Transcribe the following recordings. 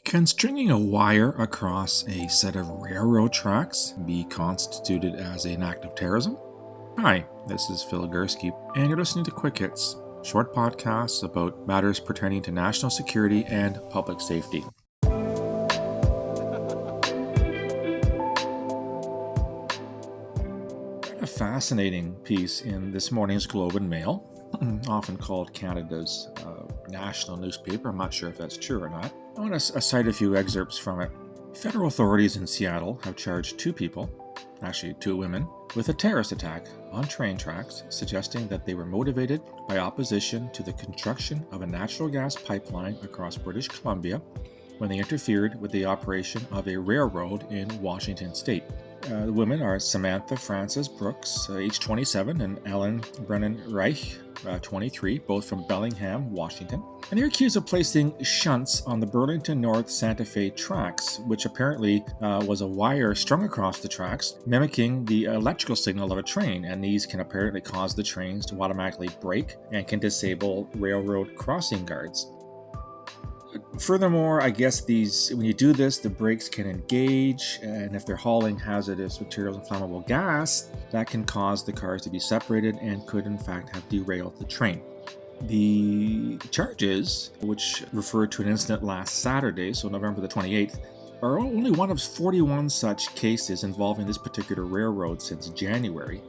Can stringing a wire across a set of railroad tracks be constituted as an act of terrorism? Hi, this is Phil Gurski, and you're listening to QuickHits, short podcasts about matters pertaining to national security and public safety. A fascinating piece in this morning's Globe and Mail, often called Canada's national newspaper. I'm not sure if that's true or not. I want to cite a few excerpts from it. Federal authorities in Seattle have charged two women, with a terrorist attack on train tracks, suggesting that they were motivated by opposition to the construction of a natural gas pipeline across British Columbia when they interfered with the operation of a railroad in Washington state. The women are Samantha Frances Brooks, age 27, and Ellen Brennan Reiche, 23, both from Bellingham, Washington. And they're accused of placing shunts on the Burlington Northern Santa Fe tracks, which apparently was a wire strung across the tracks, mimicking the electrical signal of a train. And these can apparently cause the trains to automatically brake and can disable railroad crossing guards. Furthermore, I guess when you do this, the brakes can engage, and if they're hauling hazardous materials and flammable gas, that can cause the cars to be separated and could in fact have derailed the train. The charges, which refer to an incident last Saturday, so November the 28th, are only one of 41 such cases involving this particular railroad since January,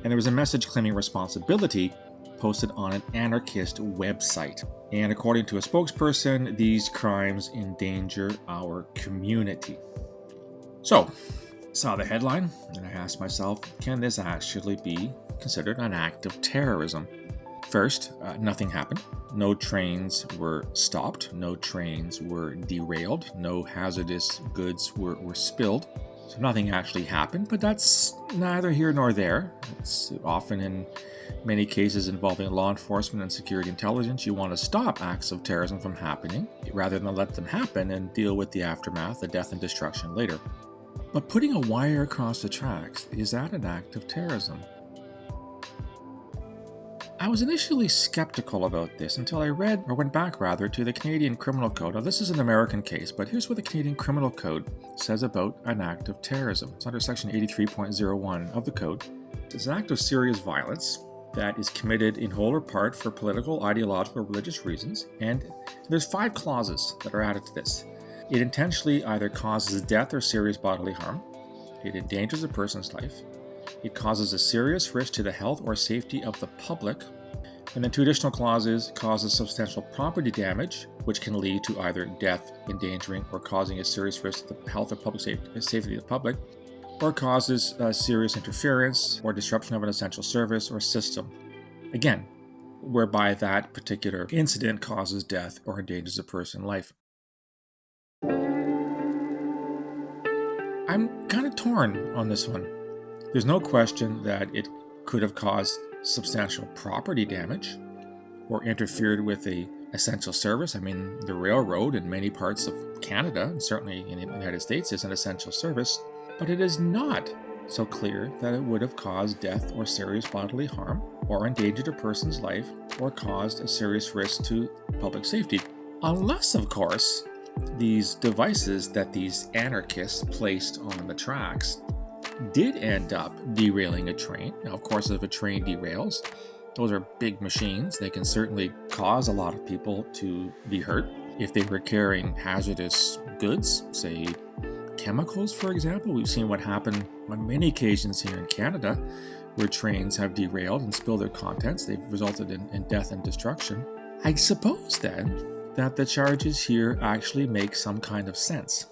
and there was a message claiming responsibility posted on an anarchist website. And according to a spokesperson, these crimes endanger our community. So, saw the headline, and I asked myself, can this actually be considered an act of terrorism? First, nothing happened. No trains were stopped. No trains were derailed. No hazardous goods were spilled. So nothing actually happened, but that's neither here nor there. It's often in many cases involving law enforcement and security intelligence, you want to stop acts of terrorism from happening rather than let them happen and deal with the aftermath, the death and destruction later. But putting a wire across the tracks, is that an act of terrorism? I was initially skeptical about this until I went back to the Canadian Criminal Code. Now, this is an American case, but here's what the Canadian Criminal Code says about an act of terrorism. It's under Section 83.01 of the Code. It's an act of serious violence that is committed in whole or part for political, ideological, or religious reasons. And there's 5 clauses that are added to this. It intentionally either causes death or serious bodily harm. It endangers a person's life. It causes a serious risk to the health or safety of the public. And then 2 additional clauses: causes substantial property damage, which can lead to either death, endangering, or causing a serious risk to the health or public safety of the public, or causes serious interference or disruption of an essential service or system. Again, whereby that particular incident causes death or endangers a person's life. I'm kind of torn on this one. There's no question that it could have caused substantial property damage or interfered with a essential service. I mean, the railroad in many parts of Canada, and certainly in the United States, is an essential service. But it is not so clear that it would have caused death or serious bodily harm, or endangered a person's life, or caused a serious risk to public safety. Unless, of course, these devices that these anarchists placed on the tracks did end up derailing a train. Now, of course, if a train derails, those are big machines. They can certainly cause a lot of people to be hurt. If they were carrying hazardous goods, say chemicals, for example. We've seen what happened on many occasions here in Canada where trains have derailed and spilled their contents. They've resulted in death and destruction. I suppose then that the charges here actually make some kind of sense.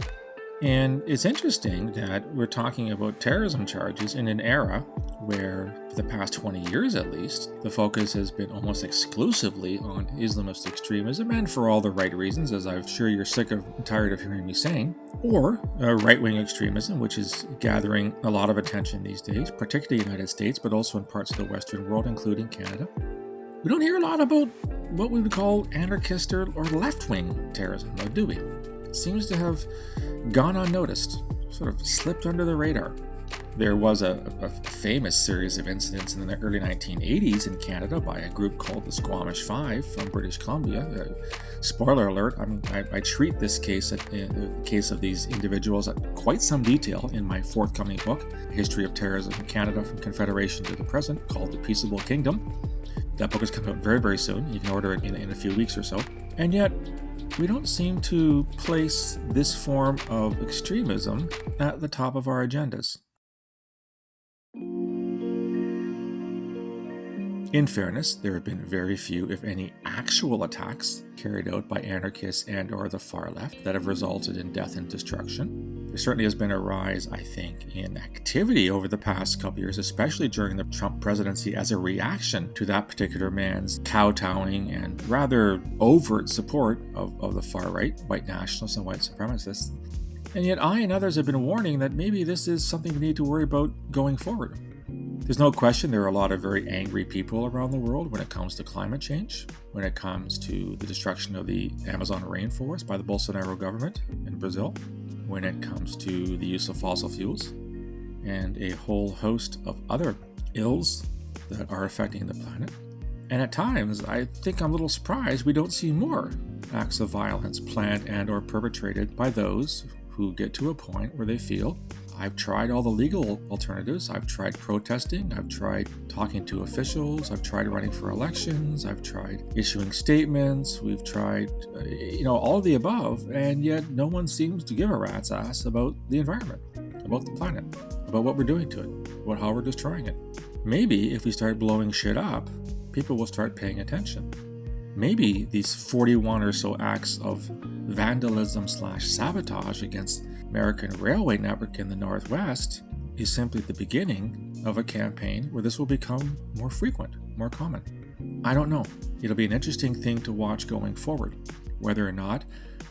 And it's interesting that we're talking about terrorism charges in an era where, for the past 20 years at least, the focus has been almost exclusively on Islamist extremism, and for all the right reasons, as I'm sure you're sick of and tired of hearing me saying, or right-wing extremism, which is gathering a lot of attention these days, particularly in the United States, but also in parts of the Western world, including Canada. We don't hear a lot about what we would call anarchist or left-wing terrorism, though, do we? It seems to have gone unnoticed, sort of slipped under the radar. There was a famous series of incidents in the early 1980s in Canada by a group called the Squamish Five from British Columbia. Spoiler alert, I treat this case, the case of these individuals, at quite some detail in my forthcoming book, History of Terrorism in Canada from Confederation to the Present, called The Peaceable Kingdom. That book is coming out very, very soon. You can order it in a few weeks or so. And yet, we don't seem to place this form of extremism at the top of our agendas. In fairness, there have been very few, if any, actual attacks carried out by anarchists and or the far left that have resulted in death and destruction. There certainly has been a rise, I think, in activity over the past couple years, especially during the Trump presidency, as a reaction to that particular man's kowtowing and rather overt support of the far right, white nationalists and white supremacists. And yet I and others have been warning that maybe this is something we need to worry about going forward. There's no question there are a lot of very angry people around the world when it comes to climate change, when it comes to the destruction of the Amazon rainforest by the Bolsonaro government in Brazil, when it comes to the use of fossil fuels, and a whole host of other ills that are affecting the planet. And at times, I think I'm a little surprised we don't see more acts of violence planned and or perpetrated by those who get to a point where they feel, I've tried all the legal alternatives. I've tried protesting. I've tried talking to officials. I've tried running for elections. I've tried issuing statements. We've tried, all of the above. And yet no one seems to give a rat's ass about the environment, about the planet, about what we're doing to it, about how we're destroying it. Maybe if we start blowing shit up, people will start paying attention. Maybe these 41 or so acts of vandalism/sabotage against American railway network in the Northwest is simply the beginning of a campaign where this will become more frequent, more common. I don't know. It'll be an interesting thing to watch going forward, whether or not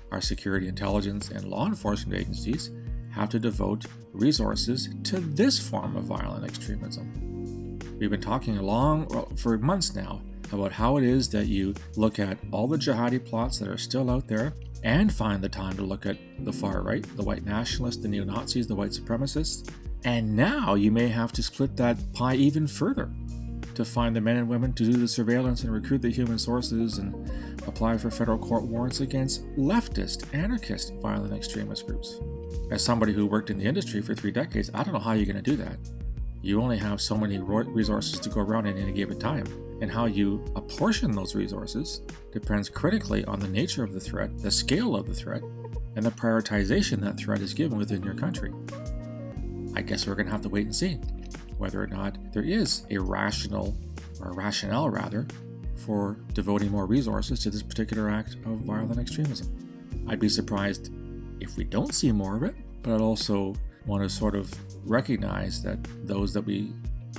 our security intelligence and law enforcement agencies have to devote resources to this form of violent extremism. We've been talking for months now about how it is that you look at all the jihadi plots that are still out there and find the time to look at the far right, the white nationalists, the neo-Nazis, the white supremacists. And now you may have to split that pie even further to find the men and women to do the surveillance and recruit the human sources and apply for federal court warrants against leftist, anarchist, violent extremist groups. As somebody who worked in the industry for 3 decades, I don't know how you're going to do that. You only have so many resources to go around in any given time. And how you apportion those resources depends critically on the nature of the threat, the scale of the threat, and the prioritization that threat is given within your country. I guess we're going to have to wait and see whether or not there is a rationale for devoting more resources to this particular act of violent extremism. I'd be surprised if we don't see more of it, but I'd also want to sort of recognize that those that we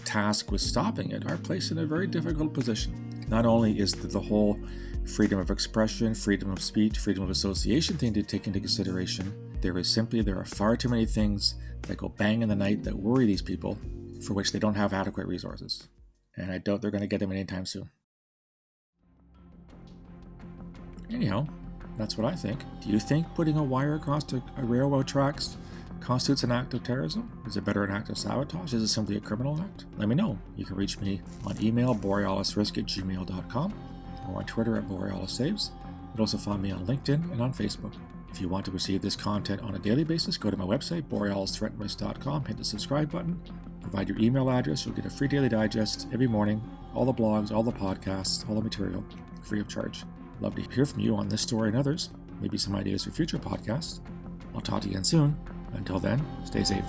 task with stopping it are placed in a very difficult position. Not only is the whole freedom of expression, freedom of speech, freedom of association thing to take into consideration, there are far too many things that go bang in the night that worry these people for which they don't have adequate resources. And I doubt they're going to get them anytime soon. Anyhow, that's what I think. Do you think putting a wire across a railroad tracks constitutes an act of terrorism? Is it better an act of sabotage? Is it simply a criminal act? Let me know. You can reach me on email, borealisrisk@gmail.com, or on Twitter at borealissaves. You can also find me on LinkedIn and on Facebook. If you want to receive this content on a daily basis, go to my website, borealisthreatrisk.com, hit the subscribe button, provide your email address, you'll get a free daily digest every morning, all the blogs, all the podcasts, all the material, free of charge. Love to hear from you on this story and others, maybe some ideas for future podcasts. I'll talk to you again soon. Until then, stay safe.